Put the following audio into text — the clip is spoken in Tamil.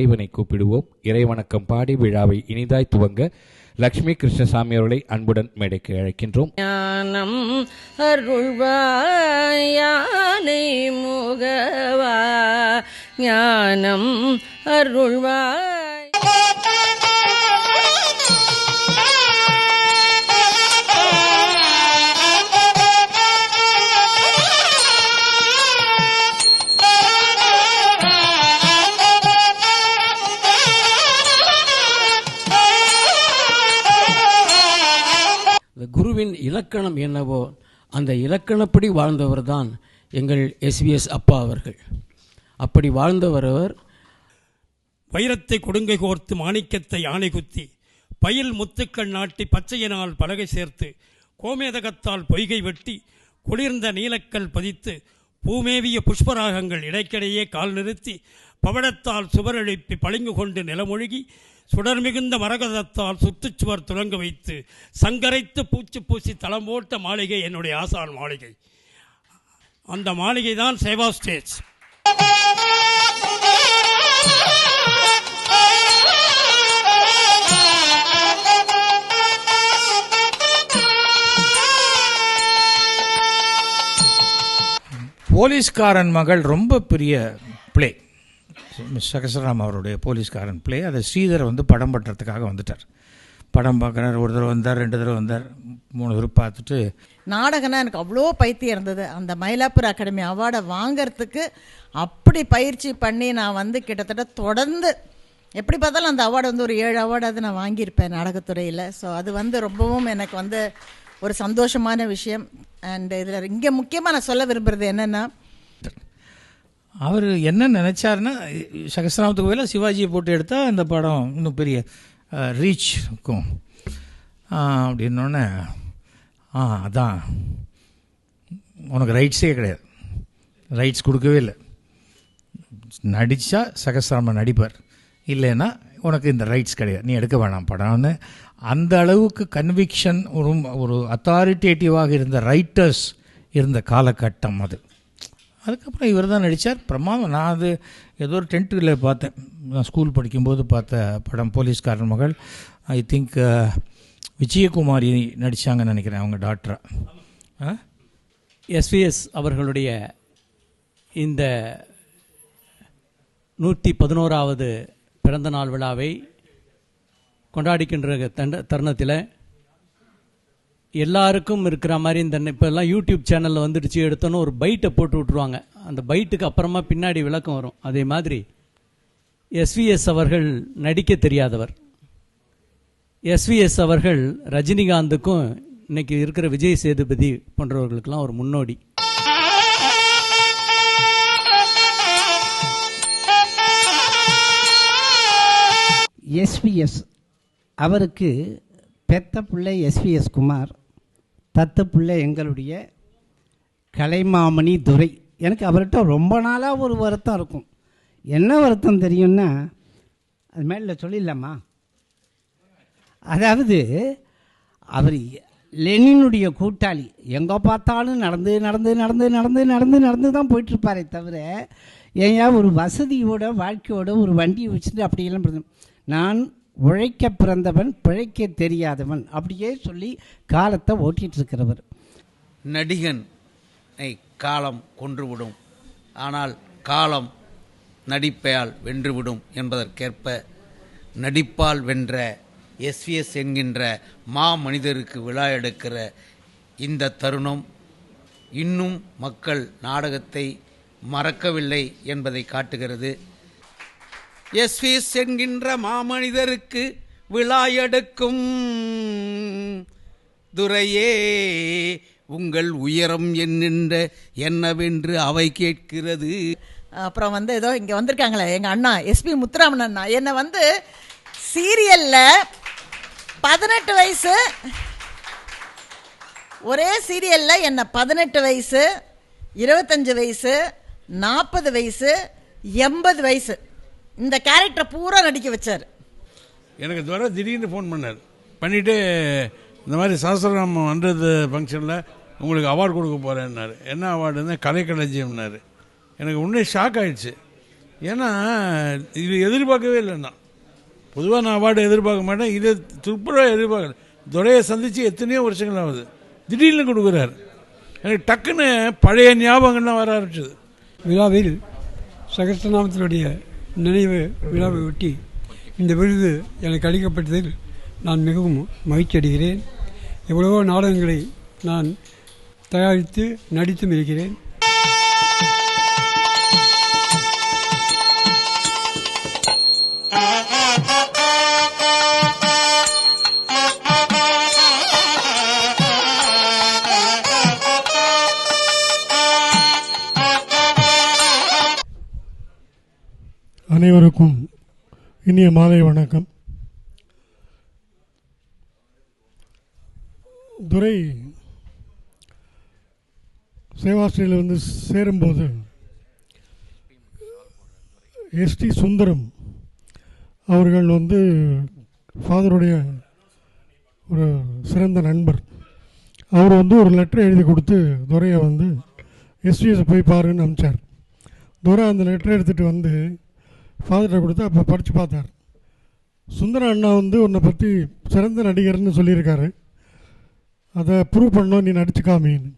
இறைவனை கூப்பிடுவோம். இறைவணக்கம் பாடி விழாவை இனிதாய் துவங்க லட்சுமி கிருஷ்ணசாமி அவர்களை அன்புடன் மேடைக்கு அழைக்கின்றோம். ஞானம் அருள்வாய் யானை முகவா, ஞானம் அருள்வாய். குருவின் இலக்கணம் என்னவோ அந்த இலக்கணப்படி வாழ்ந்தவர் தான் எங்கள் எஸ்விஎஸ் அப்பா அவர்கள். அப்படி வாழ்ந்தவர் அவர். வைரத்தை கொடுங்கை கோர்த்து மாணிக்கத்தை ஆணை குத்தி பயில் முத்துக்கள் நாட்டி பச்சையினால் பலகை சேர்த்து கோமேதகத்தால் பொய்கை வெட்டி குளிர்ந்த நீலக்கல் பதித்து பூமேவிய புஷ்பராகங்கள் இடைக்கிடையே கால் நிறுத்தி பவடத்தால் சுவர் எழுப்பி பளிங்கு கொண்டு நிலமொழுகி சுடர் மிகுந்த மரகதத்தால் சுற்றுச்சுவர் துலங்க வைத்து சங்கரைத்து பூச்சி பூசி தளம் போட்ட மாளிகை என்னுடைய ஆசான் மாளிகை. அந்த மாளிகை தான் சேவா ஸ்டேஜ். போலீஸ்காரன் மகள் ரொம்ப பெரிய பிளே. சகசராம் அவருடைய போலீஸ்காரன் பிளே. அதை ஸ்ரீதர் படம் பண்ணுறதுக்காக வந்துட்டார். படம் பார்க்குறார். ஒரு தடவை வந்தார், 2 தடவை வந்தார், 3 தடவை பார்த்துட்டு. நாடகம்னா எனக்கு அவ்வளோ பைத்தியம் இருந்தது. அந்த மயிலாப்பூர் அகாடமி அவார்டை வாங்கிறதுக்கு அப்படி பயிற்சி பண்ணி நான் கிட்டத்தட்ட தொடர்ந்து எப்படி பார்த்தாலும் அந்த அவார்டு ஒரு 7 அவார்டாவது நான் வாங்கியிருப்பேன் நாடகத்துறையில். ஸோ அது ரொம்பவும் எனக்கு ஒரு சந்தோஷமான விஷயம். அண்ட் இதில் இங்கே முக்கியமாக நான் சொல்ல விரும்புகிறது என்னென்னா, அவர் என்ன நினச்சாருன்னா, சகஸ்ராமத்துக்கு பதிலாக சிவாஜியை போட்டு எடுத்தால் இந்த படம் இன்னும் பெரிய ரீச் இருக்கும் அப்படின்னோடனே, அதான் உனக்கு ரைட்ஸே கிடையாது, ரைட்ஸ் கொடுக்கவே இல்லை, நடித்தா சகஸ்ராமன் நடிப்பார், இல்லைன்னா உனக்கு இந்த ரைட்ஸ் கிடையாது, நீ எடுக்க வேணாம் படம்னு. அந்த அளவுக்கு கன்விக்ஷன், ஒரு அத்தாரிட்டேட்டிவாக இருந்த ரைட்டர்ஸ் இருந்த காலகட்டம் அது. அதுக்கப்புறம் இவர் தான் நடித்தார். பிரமாதம். நான் அது ஏதோ ஒரு டென்ட்டில் பார்த்தேன், நான் ஸ்கூல் படிக்கும்போது பார்த்த படம் போலீஸ்காரன் மகள். ஐ திங்க் விஜயகுமாரி நடித்தாங்கன்னு நினைக்கிறேன், அவங்க டாக்டராக. எஸ்விஎஸ் அவர்களுடைய இந்த 111வது பிறந்தநாள் விழாவை கொண்டாடிக்கின்ற தருணத்தில் எல்லாருக்கும் இருக்கிற மாதிரி இந்த இப்போல்லாம் யூடியூப் சேனலில் வந்துடுச்சு, எடுத்தோன்னு ஒரு பைட்டை போட்டு விட்ருவாங்க. அந்த பைட்டுக்கு அப்புறமா பின்னாடி விளக்கம் வரும். அதே மாதிரி எஸ்விஎஸ் அவர்கள் நடிக்க தெரியாதவர். எஸ்விஎஸ் அவர்கள் ரஜினிகாந்துக்கும் இன்னைக்கு இருக்கிற விஜய் சேதுபதி போன்றவர்களுக்கெல்லாம் ஒரு முன்னோடி. எஸ்விஎஸ் அவருக்கு பெத்த பிள்ளை எஸ்விஎஸ் குமார், தத்த பிள்ளை எங்களுடைய கலைமாமணி துரை. எனக்கு அவர்கிட்ட ரொம்ப நாளாக ஒரு வருத்தம் இருக்கும். என்ன வருத்தம் தெரியும்னா, அது மேலே சொல்லிடலாமா? அதாவது அவர் லெனினுடைய கூட்டாளி. எங்கே பார்த்தாலும் நடந்து நடந்து நடந்து நடந்து நடந்து நடந்து தான் போயிட்டுருப்பாரே தவிர, ஏன் ஒரு வசதியோட வாழ்க்கையோட ஒரு வண்டியை வச்சுட்டு அப்படியெல்லாம் நான் உழைக்க பிறந்தவன் பிழைக்க தெரியாதவன் அப்படியே சொல்லி காலத்தை ஓட்டிகிட்டு இருக்கிறவர். நடிகனை காலம் கொன்றுவிடும், ஆனால் காலம் நடிப்பால் வென்றுவிடும் என்பதற்கேற்ப நடிப்பால் வென்ற எஸ்விஎஸ் என்கின்ற மனிதருக்கு விழா எடுக்கிற இந்த தருணம் இன்னும் மக்கள் நாடகத்தை மறக்கவில்லை என்பதை காட்டுகிறது. எஸ்விஎஸ் என்கின்ற மாமனிதருக்கு விழா எடுக்கும் துரையே, உங்கள் உயரம் என்னவென்று அவை கேட்கிறது. அப்புறம் ஏதோ இங்கே வந்திருக்காங்களே எங்கள் அண்ணா எஸ்பி முத்துராமன் அண்ணா, என்னை சீரியலில் 18 வயசு, ஒரே சீரியலில் என்னை 18 வயசு, 25 வயசு, 40 வயசு, 80 வயசு இந்த கேரக்டரை பூரா நடிக்க வச்சார். எனக்கு திடீர்னு ஃபோன் பண்ணிவிட்டு இந்த மாதிரி சஹஸ்ரநாமம் 100th ஃபங்க்ஷனில் உங்களுக்கு அவார்டு கொடுக்க போகிறேன்னாரு. என்ன அவார்டுன்னா கலைக்களஞ்சியம்னாரு. எனக்கு உடனே ஷாக் ஆகிடுச்சு. ஏன்னா இது எதிர்பார்க்கவே இல்லைன்னா, பொதுவாக நான் அவார்டு எதிர்பார்க்க மாட்டேன், இது துப்புரவாக எதிர்பார்க்கல. துரையை சந்தித்து எத்தனையோ வருஷங்கள் ஆகுது, திடீர்னு கொடுக்குறாரு. எனக்கு டக்குன்னு பழைய ஞாபகங்கள்லாம் வர ஆரம்பிச்சது. விழாவில் சகஸ்ரநாமத்தினுடைய நினைவு விழாவை ஒட்டி இந்த விருது எனக்கு அளிக்கப்பட்டதில் நான் மிகவும் மகிழ்ச்சி அடைகிறேன். எவ்வளவோ நாடகங்களை நான் தயாரித்து நடித்தும் இருக்கிறேன். அனைவருக்கும் இனிய மாலை வணக்கம். துரை சேவாஸ்ரீயில் வந்து சேரும்போது எஸ்டி சுந்தரம் அவர்கள் வந்து ஃபாதருடைய ஒரு சிறந்த நண்பர். அவர் வந்து ஒரு லெட்டர் எழுதி கொடுத்து துரையை வந்து எஸ்டிஎஸை போய் பாருன்னு அனுப்பிச்சார். துரை அந்த லெட்டரை எடுத்துகிட்டு வந்து ஃபாதர்கிட்ட கொடுத்து அப்போ படித்து பார்த்தார். சுந்தர அண்ணா வந்து உன்னை பற்றி சிறந்த நடிகர்னு சொல்லியிருக்காரு, அதை ப்ரூவ் பண்ணோம், நீ நடிச்சு காமின்னு.